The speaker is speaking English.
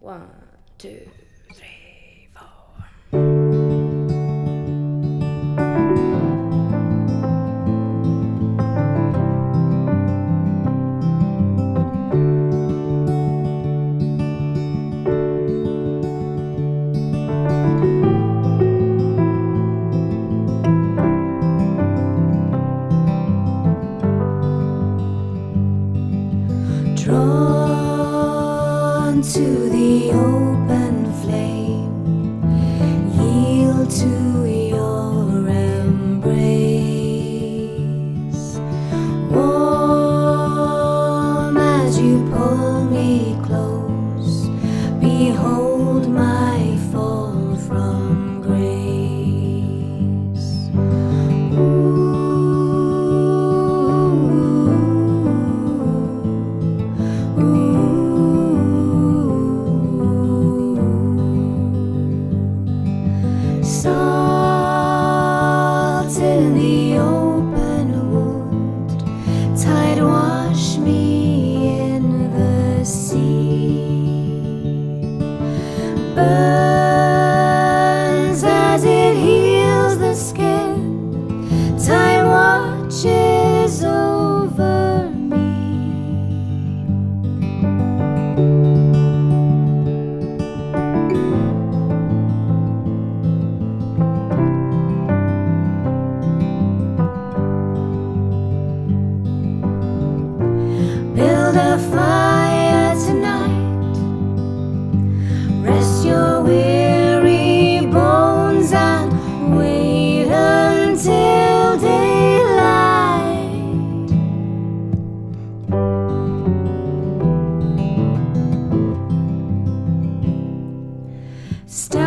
One, two, three, four. Drawn to the open flame, yield to your embrace. Warm as you pull me close, behold my fall from grace. Salt in the open wound, tide wash me in the sea. Burns as it heals the skin, time watches over me. Build a fire tonight, rest your weary bones and wait until daylight. Stop